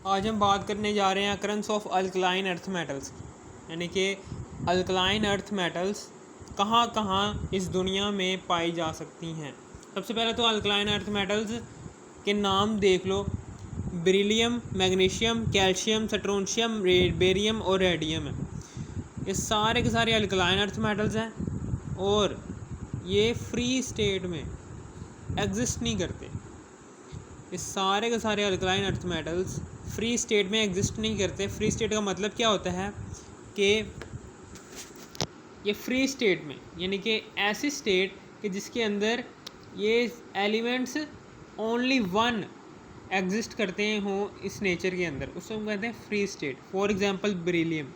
आज हम बात करने जा रहे हैं occurrence of alkaline earth metals की, यानी कि अल्कलाइन अर्थ मेटल्स कहाँ कहाँ इस दुनिया में पाई जा सकती हैं। सबसे पहले तो अल्कलाइन अर्थ मेटल्स के नाम देख लो। Beryllium, magnesium, calcium, strontium, barium और रेडियम है। ये सारे के सारे अल्कलाइन अर्थ मेटल्स हैं और ये फ्री स्टेट में एग्जिस्ट नहीं करते। ये सारे के सारे alkaline earth metals free state में एग्जिस्ट नहीं करते। फ्री स्टेट का मतलब क्या होता है कि ये फ्री स्टेट में, यानी कि ऐसी स्टेट कि जिसके अंदर ये एलिमेंट्स ओनली वन एग्जिस्ट करते हों इस नेचर के अंदर, उसको हम कहते हैं free state. For example beryllium,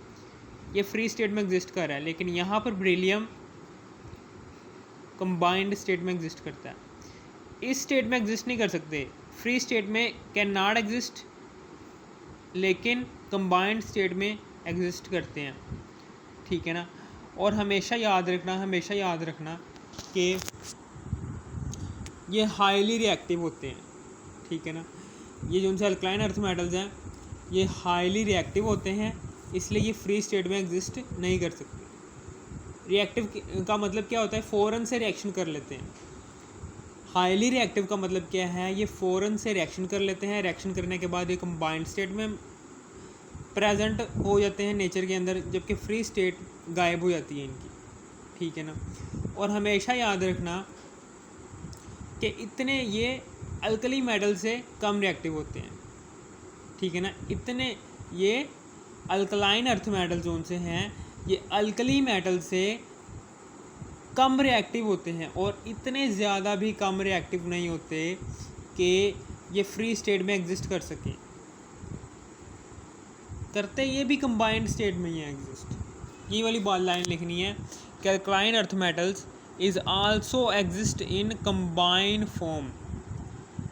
ये फ्री स्टेट में एग्जिस्ट कर रहा है, लेकिन यहाँ पर बेरिलियम कंबाइंड स्टेट में एग्जिस्ट करता है। इस स्टेट में एग्जिस्ट नहीं कर सकते। फ्री स्टेट में कैन नॉट एग्जिस्ट, लेकिन कंबाइंड स्टेट में एग्जिस्ट करते हैं, ठीक है ना। और हमेशा याद रखना कि ये हाईली रिएक्टिव होते हैं, ठीक है ना। ये जो उनसे अल्कलाइन अर्थ मेटल्स हैं ये हाईली रिएक्टिव होते हैं, इसलिए ये फ्री स्टेट में एग्जिस्ट नहीं कर सकते। रिएक्टिव का मतलब क्या होता है? फ़ौरन से रिएक्शन कर लेते हैं। हाईली रिएक्टिव का मतलब क्या है? ये फ़ौरन से रिएक्शन कर लेते हैं। रिएक्शन करने के बाद ये कंबाइंड स्टेट में प्रेजेंट हो जाते हैं नेचर के अंदर, जबकि फ्री स्टेट गायब हो जाती है इनकी, ठीक है ना। और हमेशा याद रखना कि इतने ये अल्कली मेटल से कम रिएक्टिव होते हैं, ठीक है ना। इतने ये अल्कलाइन अर्थ मेटल जो उनसे हैं ये अल्कली मेटल से कम रिएक्टिव होते हैं, और इतने ज़्यादा भी कम रिएक्टिव नहीं होते कि ये फ्री स्टेट में एग्जिस्ट कर सकें। करते ये भी कंबाइंड स्टेट में ही एग्जिस्ट। ये वाली बात लाइन लिखनी है कि alkaline earth metals is also exist in combined form.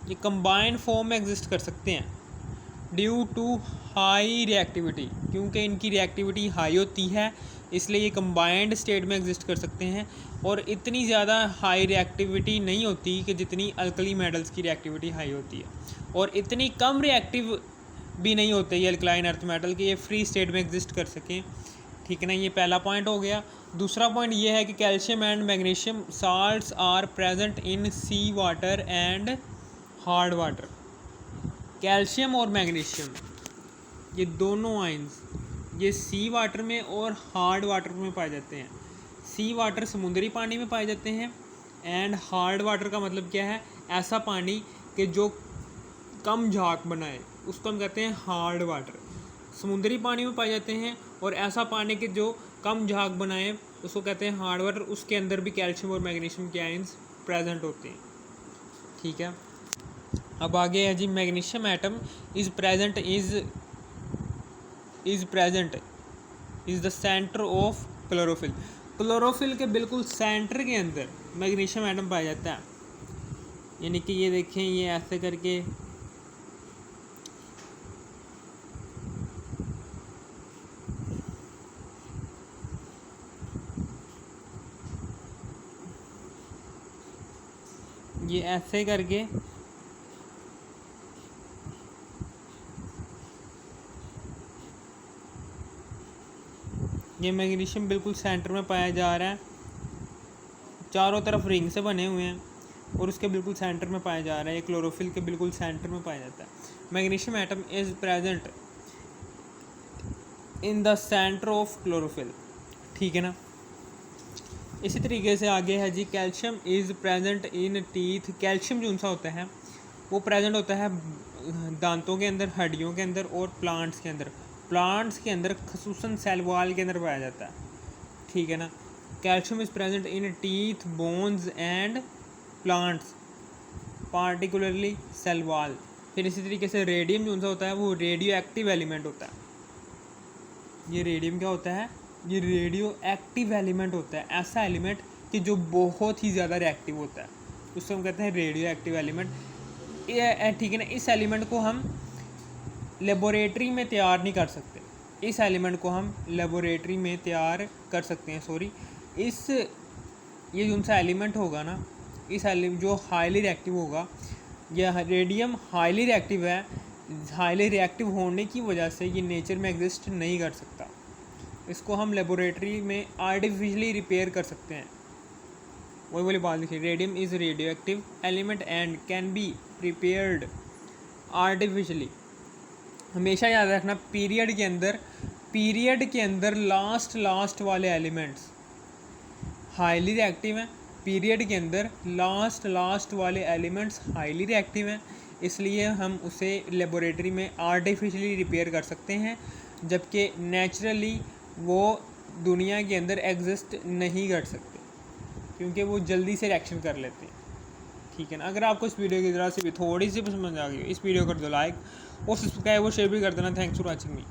ये कंबाइंड फॉर्म में एग्जिस्ट कर सकते हैं ड्यू टू हाई रिएक्टिविटी, क्योंकि इनकी रिएक्टिविटी हाई होती है, इसलिए ये कंबाइंड स्टेट में एग्जिस्ट कर सकते हैं। और इतनी ज़्यादा हाई रिएक्टिविटी नहीं होती कि जितनी अल्कली मेटल्स की रिएक्टिविटी हाई होती है, और इतनी कम रिएक्टिव भी नहीं होते ये अल्कलाइन अर्थ मेटल कि ये फ्री स्टेट में एग्जिस्ट कर सकें, ठीक है ना। ये पहला पॉइंट हो गया। दूसरा पॉइंट ये है कि calcium and magnesium salts are present in sea water and hard water. Calcium और मैग्नीशियम ये दोनों आयंस ये सी वाटर में और हार्ड वाटर में पाए जाते हैं। सी वाटर समुद्री पानी में पाए जाते हैं, एंड हार्ड वाटर का मतलब क्या है? ऐसा पानी कि जो कम झाग बनाए, उसको हम कहते हैं हार्ड वाटर। समुद्री पानी में पाए जाते हैं, और ऐसा पानी कि जो कम झाग बनाए उसको कहते हैं हार्ड वाटर। उसके अंदर भी कैल्शियम और मैग्नीशियम के आयंस प्रेजेंट होते हैं, ठीक है। अब आगे है जी, magnesium atom is present is the centre of chlorophyll. Chlorophyll के बिल्कुल सेंटर के अंदर मैग्नीशियम एटम पाया जाता है, यानी कि ये देखें, ये ऐसे करके ये ऐसे करके ये मैग्नीशियम बिल्कुल सेंटर में पाया जा रहा है। चारों तरफ रिंग से बने हुए हैं और उसके बिल्कुल सेंटर में पाया जा रहा है। ये क्लोरोफिल के बिल्कुल सेंटर में पाया जाता है। Magnesium atom is present in the centre of chlorophyll, ठीक है ना। इसी तरीके से आगे है जी, calcium is present in teeth. Calcium जो सा होता है वो प्रेजेंट होता है दांतों के अंदर, हड्डियों के अंदर और प्लांट्स के अंदर। प्लांट्स के अंदर खसूसन सेल वॉल के अंदर पाया जाता है, ठीक है ना। Calcium is present in teeth, bones and plants, particularly cell wall. फिर इसी तरीके से रेडियम जो सा होता है वो रेडियो एक्टिव एलिमेंट होता है। ये रेडियम क्या होता है? ये रेडियो एक्टिव एलिमेंट होता है, ऐसा एलिमेंट कि जो बहुत ही ज़्यादा रिएक्टिव होता है, उसको हम कहते हैं रेडियो एक्टिव एलिमेंट, ठीक है ना। इस एलिमेंट को हम लेबोरेटरी में तैयार नहीं कर सकते। इस एलिमेंट को हम लेबोरेटरी में तैयार कर सकते हैं, सॉरी। ये जो सा एलिमेंट होगा ना, इस एलिमेंट जो हाईली रिएक्टिव होगा, यह रेडियम हाईली रिएक्टिव है, हाईली रिएक्टिव होने की वजह से ये नेचर में एग्जिस्ट नहीं कर सकता। इसको हम लेबोरेटरी में आर्टिफिशियली रिपेयर कर सकते हैं। वही वाली बात लिखी, radium is radio active element and can be prepared artificially. हमेशा याद रखना, पीरियड के अंदर लास्ट वाले एलिमेंट्स हाईली रिएक्टिव हैं। पीरियड के अंदर लास्ट वाले एलिमेंट्स हाईली रिएक्टिव हैं, इसलिए हम उसे लेबोरेटरी में आर्टिफिशियली रिपेयर कर सकते हैं, जबकि नेचुरली वो दुनिया के अंदर एग्जिस्ट नहीं कर सकते क्योंकि वो जल्दी से रिएक्शन कर लेते हैं। ठीक है ना। अगर आपको इस वीडियो की तरह से भी थोड़ी सी समझ आ गई, इस वीडियो कर दो लाइक और सब्सक्राइब और शेयर भी कर देना। Thanks for watching me.